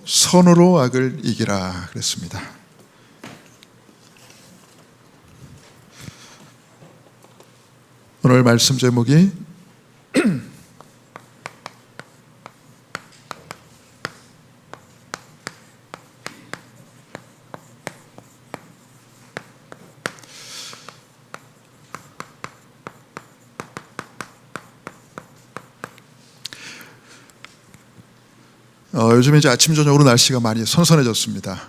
선으로 악을 이기라 그랬습니다. 오늘 말씀 제목이 요즘에 이제 아침 저녁으로 날씨가 많이 선선해졌습니다.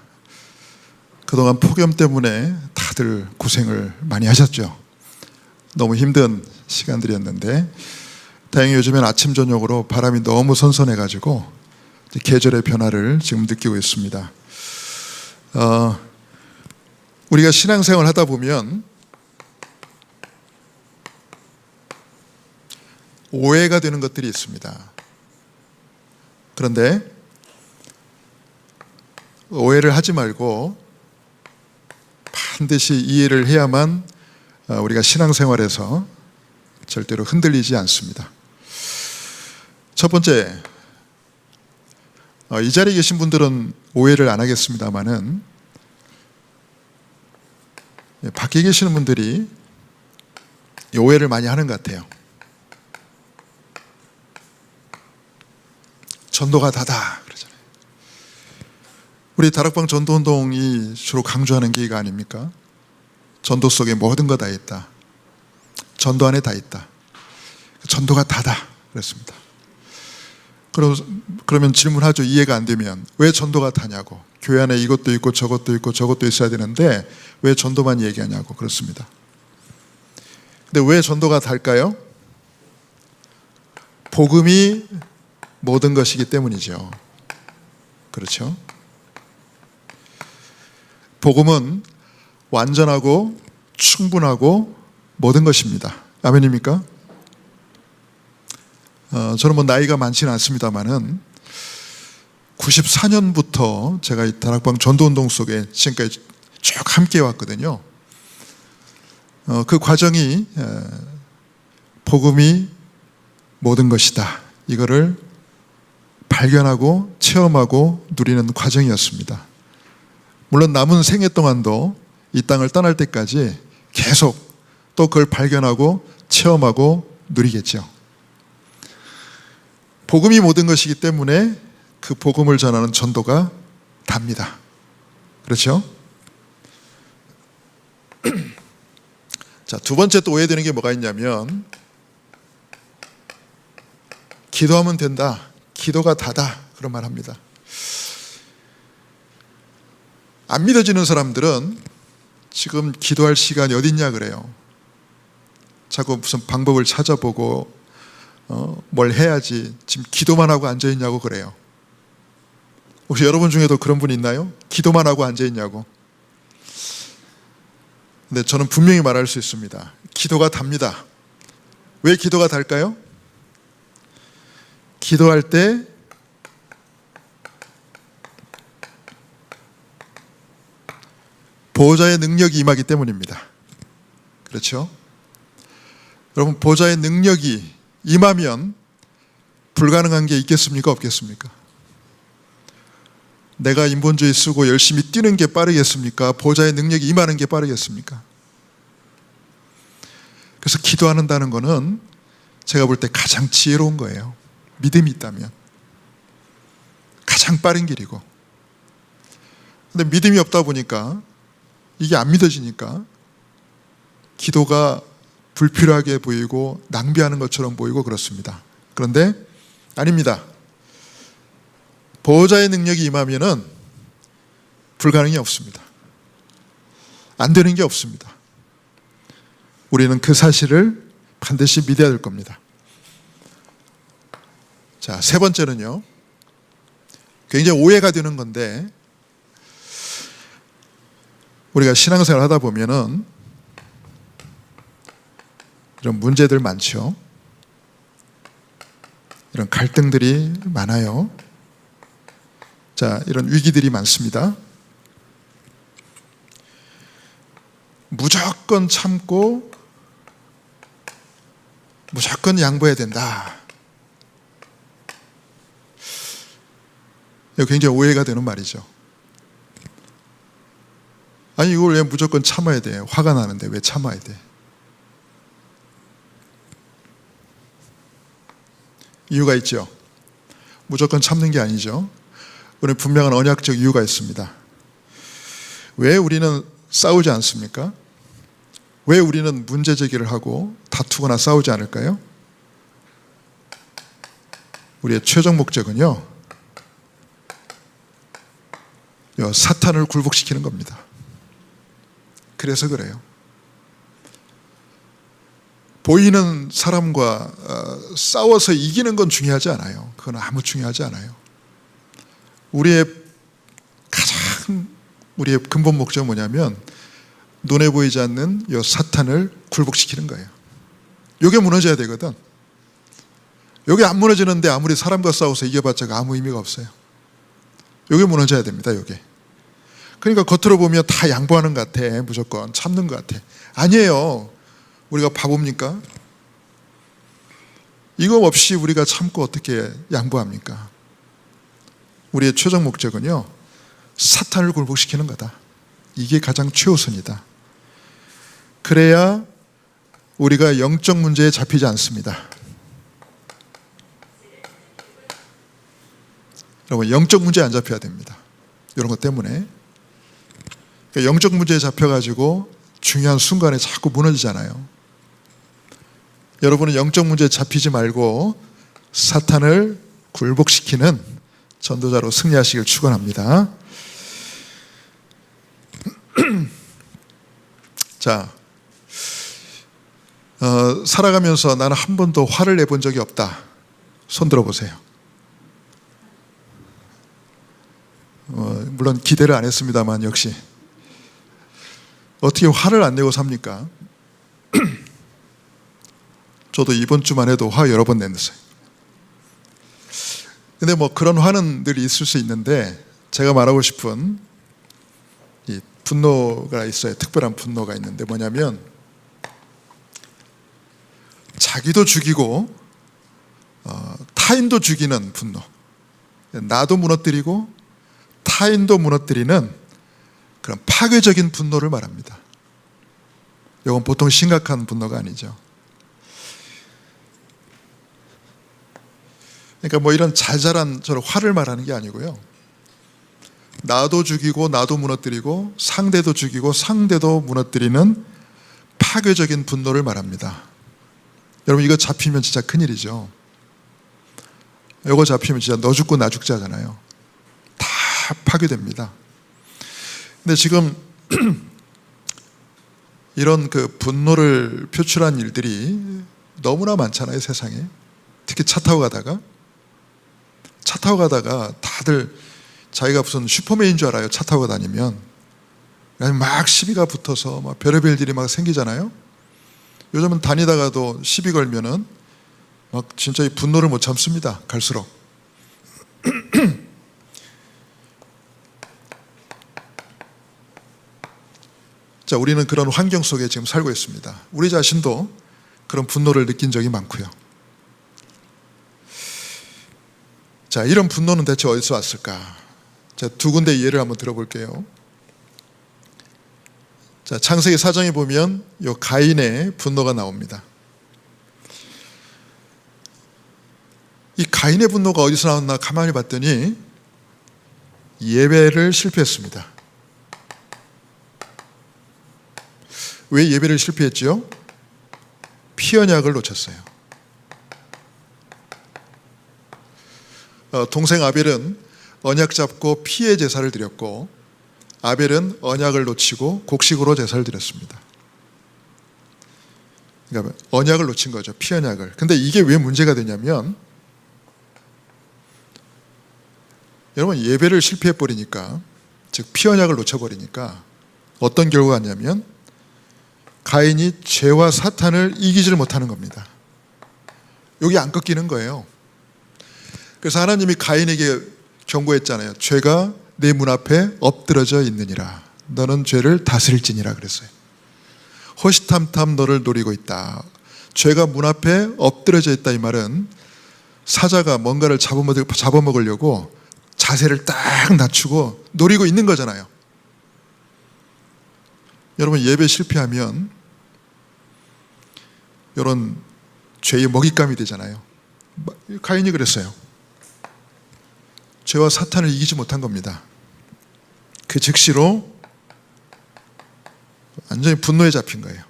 그동안 폭염 때문에 다들 고생을 많이 하셨죠. 너무 힘든 시간들이었는데 다행히 요즘엔 아침 저녁으로 바람이 너무 선선해가지고 계절의 변화를 지금 느끼고 있습니다. 우리가 신앙생활 하다 보면 오해가 되는 것들이 있습니다. 그런데 오해를 하지 말고 반드시 이해를 해야만 우리가 신앙생활에서 절대로 흔들리지 않습니다. 첫 번째, 이 자리에 계신 분들은 오해를 안 하겠습니다만은 밖에 계시는 분들이 오해를 많이 하는 것 같아요. 전도가 다다 그러잖아요. 우리 다락방 전도운동이 주로 강조하는 게 이거 아닙니까? 전도 속에 모든 거 다 있다. 전도 안에 다 있다. 전도가 다다 그랬습니다. 그러면 질문하죠. 이해가 안 되면 왜 전도가 다냐고. 교회 안에 이것도 있고 저것도 있고 저것도 있어야 되는데 왜 전도만 얘기하냐고. 그렇습니다. 근데 왜 전도가 달까요? 복음이 모든 것이기 때문이죠. 그렇죠? 복음은 완전하고 충분하고 모든 것입니다. 아멘입니까? 저는 나이가 많지는 않습니다만은 94년부터 제가 이 다락방 전도운동 속에 지금까지 쭉 함께 왔거든요. 그 과정이 복음이 모든 것이다. 이거를 발견하고 체험하고 누리는 과정이었습니다. 물론 남은 생애 동안도 이 땅을 떠날 때까지 계속 또 그걸 발견하고 체험하고 누리겠죠. 복음이 모든 것이기 때문에 그 복음을 전하는 전도가 답니다. 그렇죠? 자, 두 번째 또 오해되는 게 뭐가 있냐면 기도하면 된다. 기도가 다다. 그런 말 합니다. 안 믿어지는 사람들은 지금 기도할 시간이 어딨냐 그래요. 자꾸 무슨 방법을 찾아보고 뭘 해야지 지금 기도만 하고 앉아있냐고 그래요. 혹시 여러분 중에도 그런 분 있나요? 기도만 하고 앉아있냐고. 근데 저는 분명히 말할 수 있습니다. 기도가 답니다. 왜 기도가 달까요? 기도할 때 보호자의 능력이 임하기 때문입니다. 그렇죠? 여러분, 보호자의 능력이 임하면 불가능한 게 있겠습니까? 없겠습니까? 내가 인본주의 쓰고 열심히 뛰는 게 빠르겠습니까? 보호자의 능력이 임하는 게 빠르겠습니까? 그래서 기도한다는 거는 제가 볼 때 가장 지혜로운 거예요. 믿음이 있다면 가장 빠른 길이고. 근데 믿음이 없다 보니까 이게 안 믿어지니까 기도가 불필요하게 보이고 낭비하는 것처럼 보이고 그렇습니다. 그런데 아닙니다. 보호자의 능력이 임하면은 불가능이 없습니다. 안 되는 게 없습니다. 우리는 그 사실을 반드시 믿어야 될 겁니다. 자, 세 번째는요. 굉장히 오해가 되는 건데 우리가 신앙생활 하다 보면은 이런 문제들 많죠. 이런 갈등들이 많아요. 자, 이런 위기들이 많습니다. 무조건 참고 무조건 양보해야 된다. 이거 굉장히 오해가 되는 말이죠. 아니 이걸 왜 무조건 참아야 돼? 화가 나는데 왜 참아야 돼? 이유가 있죠. 무조건 참는 게 아니죠. 우리는 분명한 언약적 이유가 있습니다. 왜 우리는 싸우지 않습니까? 왜 우리는 문제 제기를 하고 다투거나 싸우지 않을까요? 우리의 최종 목적은요, 사탄을 굴복시키는 겁니다. 그래서 그래요. 보이는 사람과 싸워서 이기는 건 중요하지 않아요. 그건 아무 중요하지 않아요. 우리의 근본 목적은 뭐냐면 눈에 보이지 않는 이 사탄을 굴복시키는 거예요. 이게 무너져야 되거든. 이게 안 무너지는데 아무리 사람과 싸워서 이겨봤자 아무 의미가 없어요. 이게 무너져야 됩니다. 이게. 그러니까 겉으로 보면 다 양보하는 것 같아. 무조건 참는 것 같아. 아니에요. 우리가 바보입니까? 이거 없이 우리가 참고 어떻게 양보합니까? 우리의 최종 목적은요, 사탄을 굴복시키는 거다. 이게 가장 최우선이다. 그래야 우리가 영적 문제에 잡히지 않습니다. 여러분, 영적 문제에 안 잡혀야 됩니다. 이런 것 때문에. 영적 문제에 잡혀가지고 중요한 순간에 자꾸 무너지잖아요. 여러분은 영적 문제에 잡히지 말고 사탄을 굴복시키는 전도자로 승리하시길 축원합니다. 자, 살아가면서 나는 한 번도 화를 내본 적이 없다. 손 들어보세요. 물론 기대를 안 했습니다만 역시 어떻게 화를 안 내고 삽니까? 저도 이번 주만 해도 화 여러 번 냈어요. 근데 뭐 그런 화는 늘 있을 수 있는데 제가 말하고 싶은 이 분노가 있어요. 특별한 분노가 있는데 뭐냐면 자기도 죽이고 타인도 죽이는 분노. 나도 무너뜨리고 타인도 무너뜨리는 그런 파괴적인 분노를 말합니다. 이건 보통 심각한 분노가 아니죠. 그러니까 뭐 이런 자잘한 저런 화를 말하는 게 아니고요. 나도 죽이고 나도 무너뜨리고 상대도 죽이고 상대도 무너뜨리는 파괴적인 분노를 말합니다. 여러분 이거 잡히면 진짜 큰일이죠. 이거 잡히면 진짜 너 죽고 나 죽자잖아요. 다 파괴됩니다. 근데 지금 이런 그 분노를 표출한 일들이 너무나 많잖아요, 세상에. 특히 차 타고 가다가 다들 자기가 무슨 슈퍼맨인 줄 알아요. 차 타고 다니면 막 시비가 붙어서 막 별의별 일이 막 생기잖아요. 요즘은 다니다가도 시비 걸면은 막 진짜 이 분노를 못 참습니다. 갈수록. 자, 우리는 그런 환경 속에 지금 살고 있습니다. 우리 자신도 그런 분노를 느낀 적이 많고요. 자, 이런 분노는 대체 어디서 왔을까? 자, 두 군데 예를 한번 들어볼게요. 자, 창세기 4장에 보면 요 가인의 분노가 나옵니다. 이 가인의 분노가 어디서 나왔나 가만히 봤더니 예배를 실패했습니다. 왜 예배를 실패했지요? 피 언약을 놓쳤어요. 동생 아벨은 언약 잡고 피의 제사를 드렸고 아벨은 언약을 놓치고 곡식으로 제사를 드렸습니다. 그러니까 언약을 놓친 거죠. 피 언약을. 근데 이게 왜 문제가 되냐면 여러분 예배를 실패해버리니까 즉 피 언약을 놓쳐버리니까 어떤 결과가 있냐면 가인이 죄와 사탄을 이기지를 못하는 겁니다. 여기 안 꺾이는 거예요. 그래서 하나님이 가인에게 경고했잖아요. 죄가 내 문 앞에 엎드러져 있느니라. 너는 죄를 다스릴지니라 그랬어요. 호시탐탐 너를 노리고 있다. 죄가 문 앞에 엎드러져 있다 이 말은 사자가 뭔가를 잡아먹으려고 자세를 딱 낮추고 노리고 있는 거잖아요. 여러분, 예배 실패하면 이런 죄의 먹잇감이 되잖아요. 가인이 그랬어요. 죄와 사탄을 이기지 못한 겁니다. 그 즉시로 완전히 분노에 잡힌 거예요.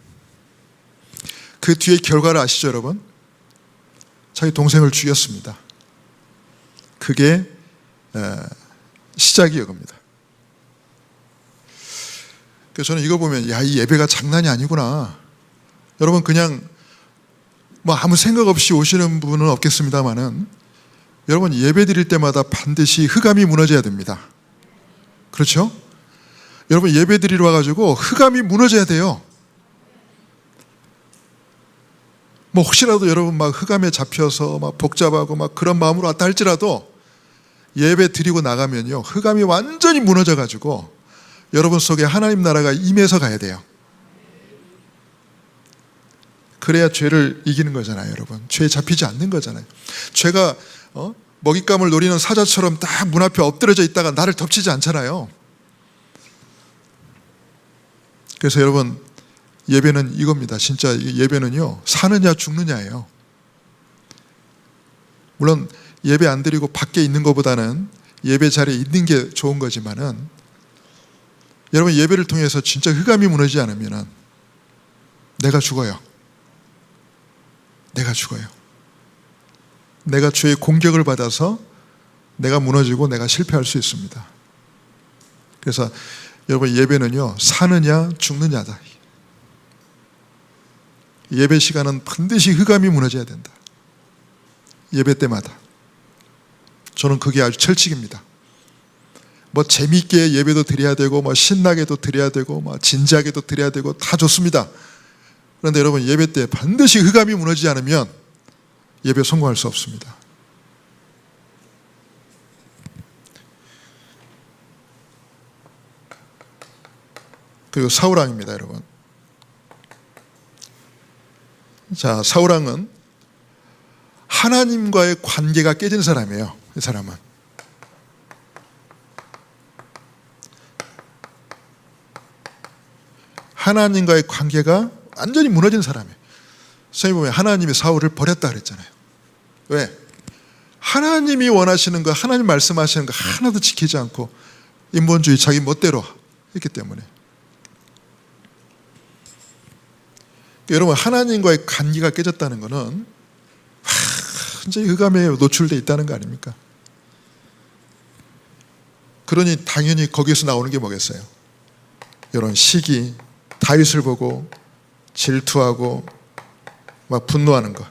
그 뒤에 결과를 아시죠, 여러분? 자기 동생을 죽였습니다. 그게 시작이에요, 겁니다. 그래서 저는 이거 보면 이 예배가 장난이 아니구나. 여러분, 그냥 뭐 아무 생각 없이 오시는 분은 없겠습니다만은 여러분, 예배 드릴 때마다 반드시 흑암이 무너져야 됩니다. 그렇죠? 여러분, 예배 드리러 와가지고 흑암이 무너져야 돼요. 뭐 혹시라도 여러분 막 흑암에 잡혀서 막 복잡하고 막 그런 마음으로 왔다 할지라도 예배 드리고 나가면요, 흑암이 완전히 무너져가지고 여러분 속에 하나님 나라가 임해서 가야 돼요. 그래야 죄를 이기는 거잖아요, 여러분. 죄에 잡히지 않는 거잖아요. 죄가 먹잇감을 노리는 사자처럼 딱 문 앞에 엎드려져 있다가 나를 덮치지 않잖아요. 그래서 여러분, 예배는 이겁니다. 진짜 예배는요, 사느냐 죽느냐예요. 물론 예배 안 드리고 밖에 있는 것보다는 예배 자리에 있는 게 좋은 거지만은 여러분, 예배를 통해서 진짜 흑암이 무너지지 않으면 내가 죽어요. 내가 죽어요. 내가 죄의 공격을 받아서 내가 무너지고 내가 실패할 수 있습니다. 그래서 여러분, 예배는요, 사느냐 죽느냐다. 예배 시간은 반드시 흑암이 무너져야 된다. 예배 때마다. 저는 그게 아주 철칙입니다. 뭐 재미있게 예배도 드려야 되고 뭐 신나게도 드려야 되고 뭐 진지하게도 드려야 되고 다 좋습니다. 그런데 여러분, 예배 때 반드시 흑암이 무너지지 않으면 예배 성공할 수 없습니다. 그리고 사울왕입니다, 여러분. 자, 사울왕은 하나님과의 관계가 깨진 사람이에요. 이 사람은 하나님과의 관계가 완전히 무너진 사람이에요. 성경에 보면 하나님이 사울을 버렸다 그랬잖아요. 왜? 하나님이 원하시는 거, 하나님 말씀하시는 거 하나도 지키지 않고 인본주의 자기 멋대로 했기 때문에. 여러분, 하나님과의 관계가 깨졌다는 것은 완전히 흑암에 노출되어 있다는 거 아닙니까? 그러니 당연히 거기에서 나오는 게 뭐겠어요? 이런 시기, 다윗을 보고 질투하고 막 분노하는 거.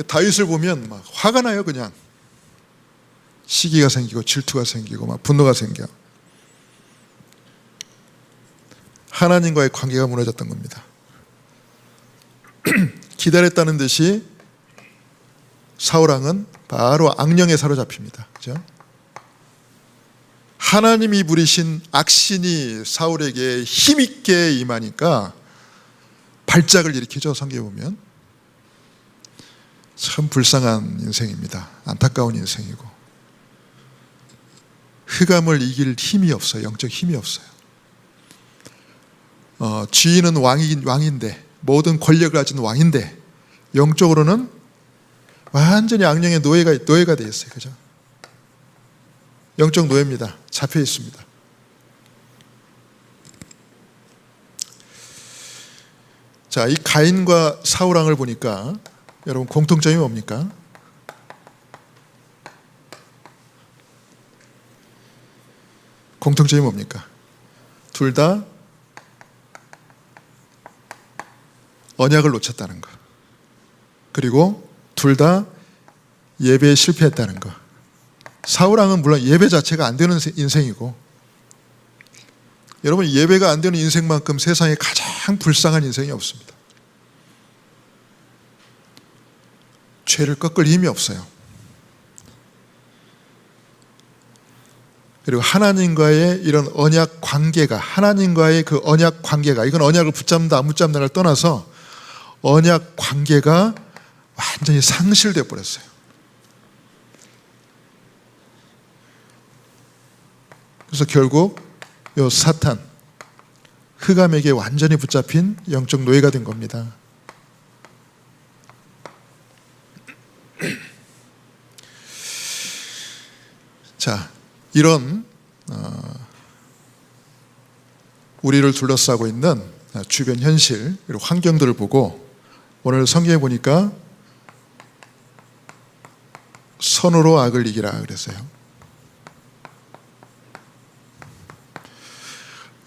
다윗을 보면 막 화가 나요. 그냥 시기가 생기고 질투가 생기고 막 분노가 생겨. 하나님과의 관계가 무너졌던 겁니다. 기다렸다는 듯이 사울왕은 바로 악령에 사로잡힙니다. 그렇죠? 하나님이 부리신 악신이 사울에게 힘있게 임하니까 발작을 일으키죠. 성경에 보면. 참 불쌍한 인생입니다. 안타까운 인생이고 흑암을 이길 힘이 없어요. 영적 힘이 없어요. 지위는 왕인데, 모든 권력을 가진 왕인데 영적으로는 완전히 악령의 노예가 되어 있어요. 그죠? 영적 노예입니다. 잡혀 있습니다. 자, 이 가인과 사울왕을 보니까 여러분, 공통점이 뭡니까? 공통점이 뭡니까? 둘 다 언약을 놓쳤다는 것. 그리고 둘 다 예배에 실패했다는 것. 사울왕은 물론 예배 자체가 안 되는 인생이고, 여러분, 예배가 안 되는 인생만큼 세상에 가장 불쌍한 인생이 없습니다. 죄를 꺾을 힘이 없어요. 그리고 하나님과의 이런 언약 관계가, 하나님과의 그 언약 관계가, 이건 언약을 붙잡는다 안 붙잡는다를 떠나서 언약 관계가 완전히 상실되어 버렸어요. 그래서 결국 요 사탄, 흑암에게 완전히 붙잡힌 영적 노예가 된 겁니다. 자, 이런 우리를 둘러싸고 있는 주변 현실 그리고 환경들을 보고 오늘 성경에 보니까 선으로 악을 이기라 그랬어요.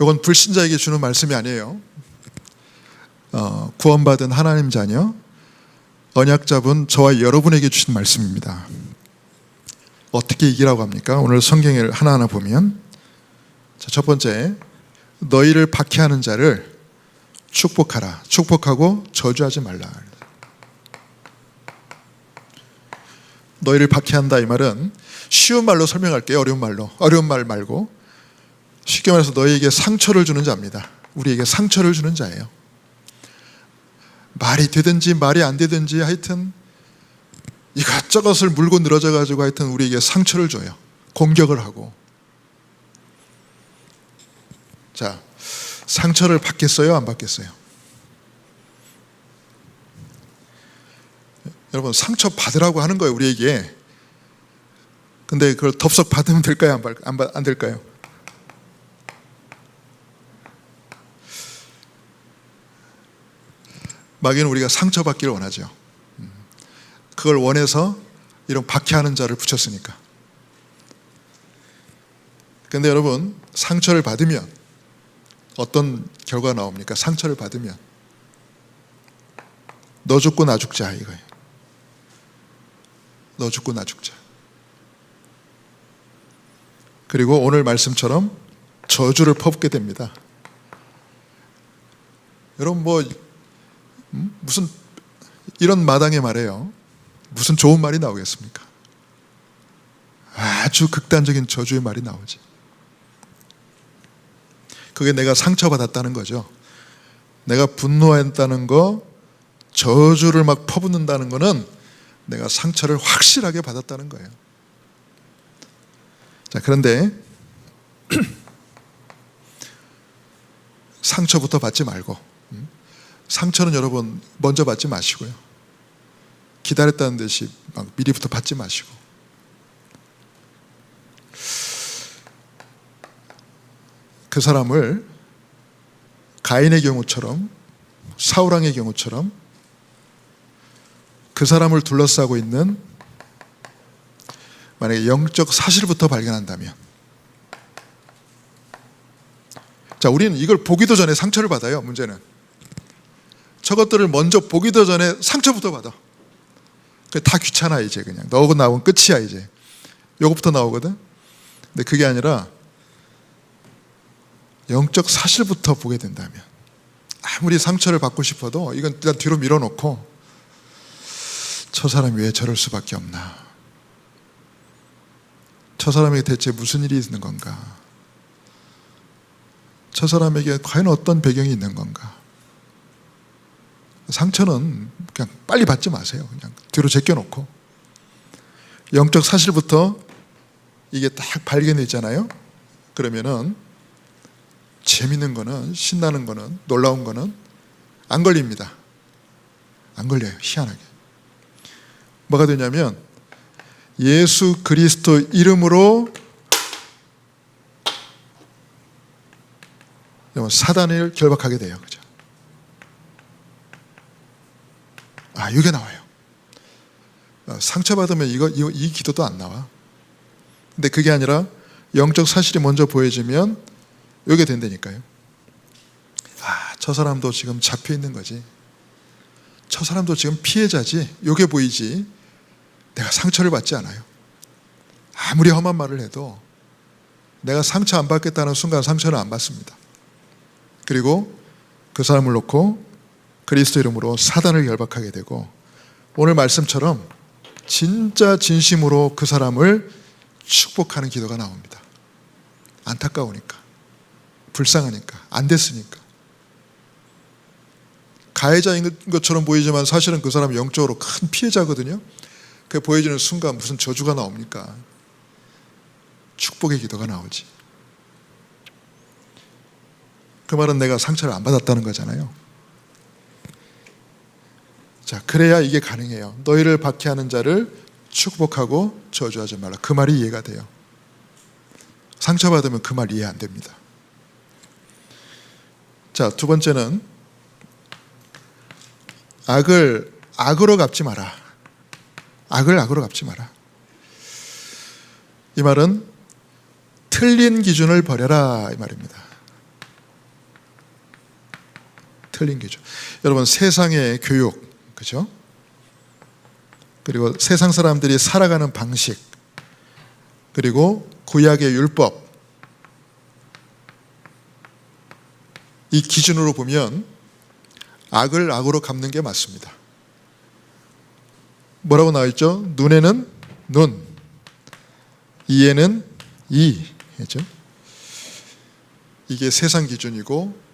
이건 불신자에게 주는 말씀이 아니에요. 구원받은 하나님 자녀, 언약 잡은 저와 여러분에게 주신 말씀입니다. 어떻게 이기라고 합니까? 오늘 성경을 하나하나 보면, 자, 첫 번째, 너희를 박해하는 자를 축복하라. 축복하고 저주하지 말라. 너희를 박해한다 이 말은 쉬운 말로 설명할게요. 어려운 말 말고 쉽게 말해서 너희에게 상처를 주는 자입니다. 우리에게 상처를 주는 자예요. 말이 되든지 말이 안 되든지 하여튼 이것저것을 물고 늘어져 가지고 하여튼 우리에게 상처를 줘요. 공격을 하고. 자, 상처를 받겠어요? 안 받겠어요? 여러분, 상처 받으라고 하는 거예요, 우리에게. 근데 그걸 덥석 받으면 될까요? 안 될까요? 마귀는 우리가 상처받기를 원하죠. 그걸 원해서 이런 박해하는 자를 붙였으니까. 근데 여러분, 상처를 받으면 어떤 결과가 나옵니까? 상처를 받으면 너 죽고 나 죽자 이거예요. 너 죽고 나 죽자. 그리고 오늘 말씀처럼 저주를 퍼붓게 됩니다. 여러분 무슨 이런 마당에 말해요. 무슨 좋은 말이 나오겠습니까? 아주 극단적인 저주의 말이 나오지. 그게 내가 상처받았다는 거죠. 내가 분노했다는 거, 저주를 막 퍼붓는다는 거는 내가 상처를 확실하게 받았다는 거예요. 자, 그런데 상처부터 받지 말고, 상처는 여러분 먼저 받지 마시고요. 기다렸다는 듯이 막 미리부터 받지 마시고. 그 사람을 가인의 경우처럼, 사울왕의 경우처럼 그 사람을 둘러싸고 있는 만약에 영적 사실부터 발견한다면, 자, 우리는 이걸 보기도 전에 상처를 받아요. 문제는 저것들을 먼저 보기도 전에 상처부터 받아. 다 귀찮아. 이제 그냥 너하고 나오면 끝이야. 이제 요거부터 나오거든. 근데 그게 아니라 영적 사실부터 보게 된다면, 아무리 상처를 받고 싶어도 이건 일단 뒤로 밀어놓고 저 사람이 왜 저럴 수밖에 없나, 저 사람에게 대체 무슨 일이 있는 건가, 저 사람에게 과연 어떤 배경이 있는 건가. 상처는 그냥 빨리 받지 마세요. 그냥 뒤로 제껴놓고 영적 사실부터 이게 딱 발견되잖아요. 그러면은 재밌는 거는, 신나는 거는, 놀라운 거는 안 걸립니다. 안 걸려요. 희한하게. 뭐가 되냐면 예수 그리스도 이름으로 사단을 결박하게 돼요. 그죠? 이게 나와요. 상처받으면 이 기도도 안 나와. 근데 그게 아니라 영적 사실이 먼저 보여지면 이게 된다니까요. 저 사람도 지금 잡혀 있는 거지. 저 사람도 지금 피해자지. 이게 보이지. 내가 상처를 받지 않아요. 아무리 험한 말을 해도 내가 상처 안 받겠다는 순간 상처는 안 받습니다. 그리고 그 사람을 놓고 그리스도 이름으로 사단을 결박하게 되고, 오늘 말씀처럼 진짜 진심으로 그 사람을 축복하는 기도가 나옵니다. 안타까우니까, 불쌍하니까, 안 됐으니까. 가해자인 것처럼 보이지만 사실은 그 사람이 영적으로 큰 피해자거든요. 그게 보여지는 순간 무슨 저주가 나옵니까? 축복의 기도가 나오지. 그 말은 내가 상처를 안 받았다는 거잖아요. 자, 그래야 이게 가능해요. 너희를 박해하는 자를 축복하고 저주하지 말라. 그 말이 이해가 돼요. 상처받으면 그 말 이해 안 됩니다. 자, 두 번째는 악을 악으로 갚지 마라. 악을 악으로 갚지 마라. 이 말은 틀린 기준을 버려라 이 말입니다. 틀린 기준. 여러분, 세상의 교육, 그죠? 그리고 세상 사람들이 살아가는 방식, 그리고 구약의 율법, 이 기준으로 보면 악을 악으로 갚는 게 맞습니다. 뭐라고 나와 있죠? 눈에는 눈, 이에는 이, 그죠? 이게 세상 기준이고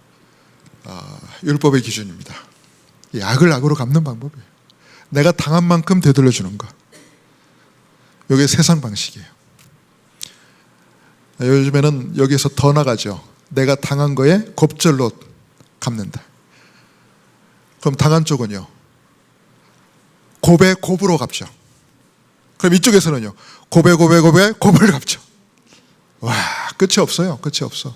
율법의 기준입니다. 이 악을 악으로 갚는 방법이에요. 내가 당한 만큼 되돌려 주는 거. 이게 세상 방식이에요. 요즘에는 여기서 더 나가죠. 내가 당한 거에 곱절로 갚는다. 그럼 당한 쪽은요, 곱에 곱으로 갚죠. 그럼 이쪽에서는요, 곱에 곱을 갚죠. 와, 끝이 없어요. 끝이 없어.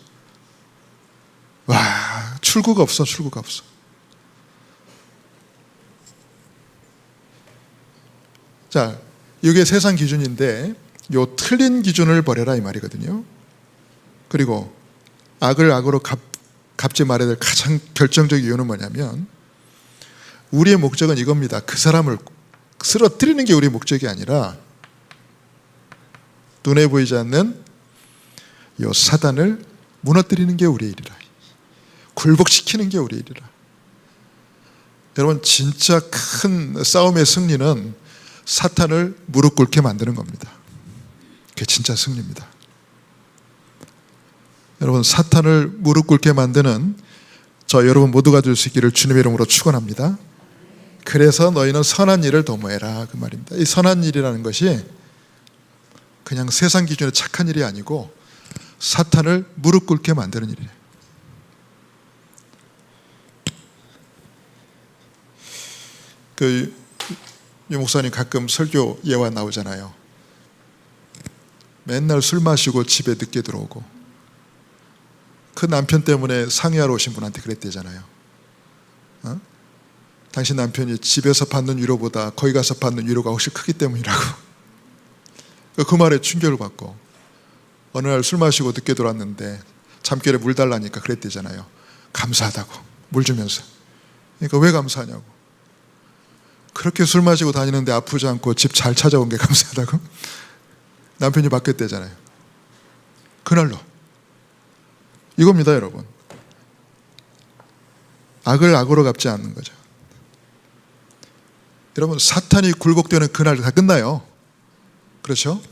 와, 출구가 없어. 출구가 없어. 자, 이게 세상 기준인데 요 틀린 기준을 버려라 이 말이거든요. 그리고 악을 악으로 갚지 말아야 될 가장 결정적인 이유는 뭐냐면, 우리의 목적은 이겁니다. 그 사람을 쓰러뜨리는 게 우리의 목적이 아니라 눈에 보이지 않는 요 사단을 무너뜨리는 게 우리의 일이라. 굴복시키는 게 우리의 일이라. 여러분, 진짜 큰 싸움의 승리는 사탄을 무릎 꿇게 만드는 겁니다. 그게 진짜 승리입니다. 여러분, 사탄을 무릎 꿇게 만드는 저 여러분 모두가 될 수 있기를 주님의 이름으로 축원합니다. 그래서 너희는 선한 일을 도모해라 그 말입니다. 이 선한 일이라는 것이 그냥 세상 기준의 착한 일이 아니고 사탄을 무릎 꿇게 만드는 일이에요. 유 목사님 가끔 설교 예화 나오잖아요. 맨날 술 마시고 집에 늦게 들어오고, 그 남편 때문에 상의하러 오신 분한테 그랬대잖아요. 당신 남편이 집에서 받는 위로보다 거기 가서 받는 위로가 훨씬 크기 때문이라고. 그 말에 충격을 받고 어느 날 술 마시고 늦게 들어왔는데 잠결에 물 달라니까 그랬대잖아요. 감사하다고, 물 주면서. 그러니까 왜 감사하냐고. 그렇게 술 마시고 다니는데 아프지 않고 집 잘 찾아온 게 감사하다고? 남편이 바뀌었대잖아요. 그날로. 이겁니다, 여러분. 악을 악으로 갚지 않는 거죠. 여러분, 사탄이 굴복되는 그날 다 끝나요. 그렇죠?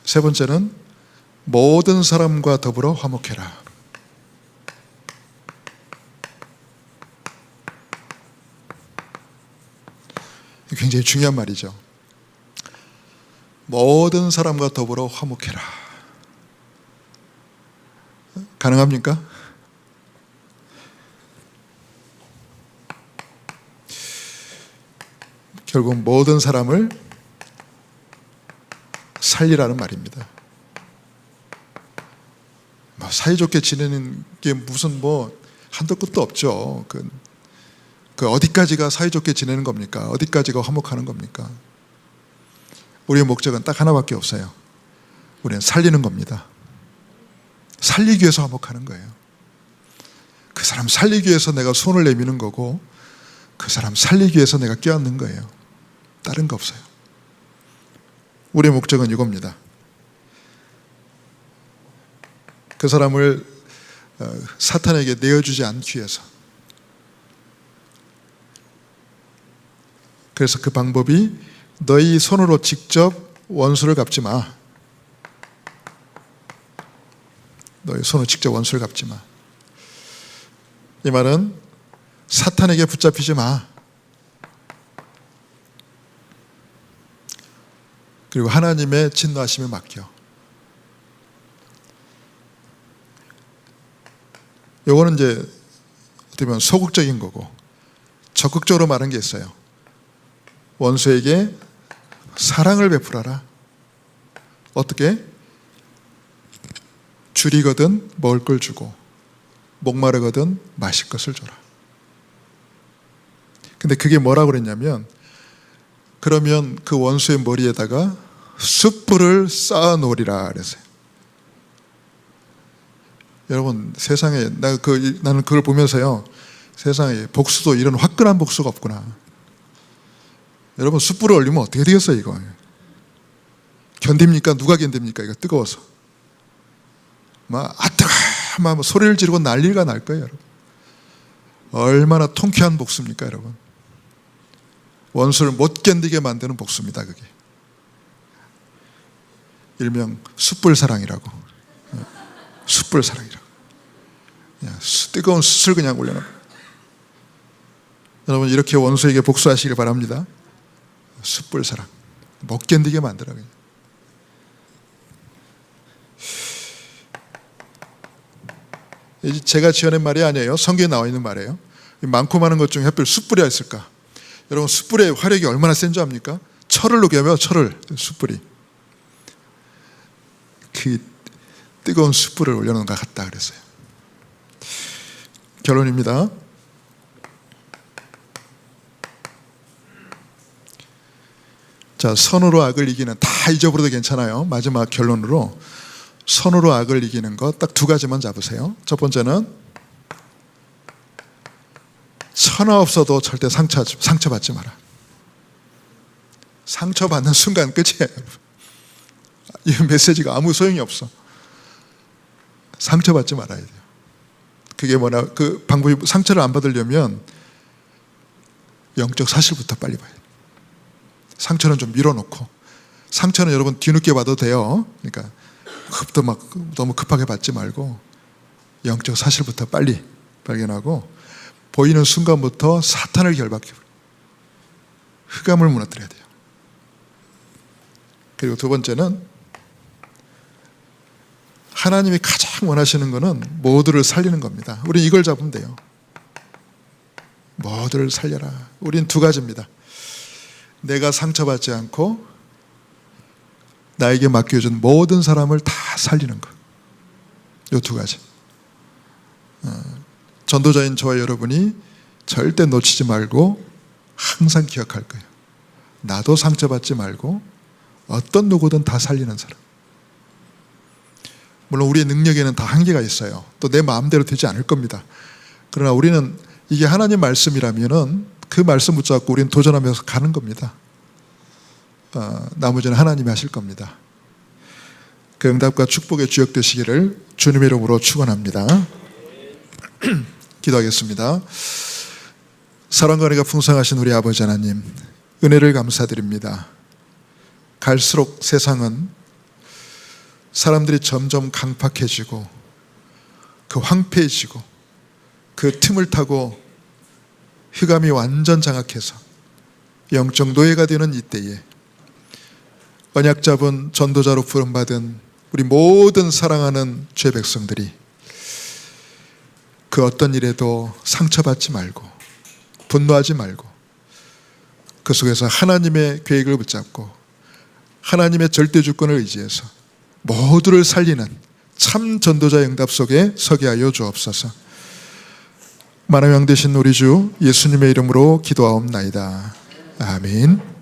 세 번째는 모든 사람과 더불어 화목해라. 굉장히 중요한 말이죠. 모든 사람과 더불어 화목해라. 가능합니까? 결국 모든 사람을 살리라는 말입니다. 사이좋게 지내는 게 무슨 한도 끝도 없죠. 그 어디까지가 사이좋게 지내는 겁니까? 어디까지가 화목하는 겁니까? 우리의 목적은 딱 하나밖에 없어요. 우리는 살리는 겁니다. 살리기 위해서 화목하는 거예요. 그 사람 살리기 위해서 내가 손을 내미는 거고, 그 사람 살리기 위해서 내가 껴안는 거예요. 다른 거 없어요. 우리의 목적은 이겁니다. 그 사람을 사탄에게 내어주지 않기 위해서. 그래서 그 방법이 너희 손으로 직접 원수를 갚지 마. 너희 손으로 직접 원수를 갚지 마. 이 말은 사탄에게 붙잡히지 마. 그리고 하나님의 진노하심에 맡겨. 요거는 이제 어떻게 보면 소극적인 거고, 적극적으로 말한 게 있어요. 원수에게 사랑을 베풀어라. 어떻게? 줄이거든 먹을 걸 주고, 목마르거든 마실 것을 줘라. 근데 그게 뭐라고 그랬냐면, 그러면 그 원수의 머리에다가 숯불을 쌓아 놓으리라 그랬어요. 여러분, 세상에 나는 그걸 보면서요, 세상에 복수도 이런 화끈한 복수가 없구나. 여러분, 숯불을 올리면 어떻게 되겠어요? 이거 견딥니까? 누가 견딥니까? 이거 뜨거워서 막 뜨거 막 소리를 지르고 난리가 날 거예요. 여러분, 얼마나 통쾌한 복수입니까? 여러분, 원수를 못 견디게 만드는 복수입니다. 그게 일명 숯불 사랑이라고. 숯불 사랑이라고. 뜨거운 숯을 그냥 올려놔. 여러분, 이렇게 원수에게 복수하시길 바랍니다. 숯불 사랑, 못 견디게 만들어. 제가 지어낸 말이 아니에요. 성경에 나와 있는 말이에요. 많고 많은 것 중에 하필 숯불이 있을까? 여러분, 숯불의 화력이 얼마나 센 줄 압니까? 철을 녹여요. 철을. 숯불이 그 뜨거운 숯불을 올려놓은 것 같다 그랬어요. 결론입니다. 자, 선으로 악을 이기는, 다 잊어버려도 괜찮아요. 마지막 결론으로 선으로 악을 이기는 것 딱 두 가지만 잡으세요. 첫 번째는 천하 없어도 절대 상처받지 마라. 상처받는 순간 끝이에요. 이 메시지가 아무 소용이 없어. 상처받지 말아야 돼요. 그게 뭐냐, 그 방법이, 상처를 안 받으려면 영적 사실부터 빨리 봐야 돼요. 상처는 좀 밀어놓고, 상처는 여러분 뒤늦게 봐도 돼요. 그러니까 너무 급하게 받지 말고 영적 사실부터 빨리 발견하고, 보이는 순간부터 사탄을 결박해, 흑암을 무너뜨려야 돼요. 그리고 두 번째는 하나님이 가장 원하시는 것은 모두를 살리는 겁니다. 우린 이걸 잡으면 돼요. 모두를 살려라. 우린 두 가지입니다. 내가 상처받지 않고 나에게 맡겨준 모든 사람을 다 살리는 것. 이 두 가지. 전도자인 저와 여러분이 절대 놓치지 말고 항상 기억할 거예요. 나도 상처받지 말고 어떤 누구든 다 살리는 사람. 물론 우리의 능력에는 다 한계가 있어요. 또 내 마음대로 되지 않을 겁니다. 그러나 우리는 이게 하나님 말씀이라면은 그 말씀 붙잡고 우리는 도전하면서 가는 겁니다. 나머지는 하나님이 하실 겁니다. 그 응답과 축복의 주역 되시기를 주님의 이름으로 축원합니다. 기도하겠습니다. 사랑과 은혜가 풍성하신 우리 아버지 하나님, 은혜를 감사드립니다. 갈수록 세상은 사람들이 점점 강팍해지고 그 황폐해지고 그 틈을 타고 흑암이 완전 장악해서 영적 노예가 되는 이때에 언약 잡은 전도자로 부름받은 우리 모든 사랑하는 죄 백성들이 그 어떤 일에도 상처받지 말고 분노하지 말고 그 속에서 하나님의 계획을 붙잡고 하나님의 절대 주권을 의지해서 모두를 살리는 참 전도자의 응답 속에 서게 하여 주옵소서. 만왕 되신 우리 주 예수님의 이름으로 기도하옵나이다. 아멘.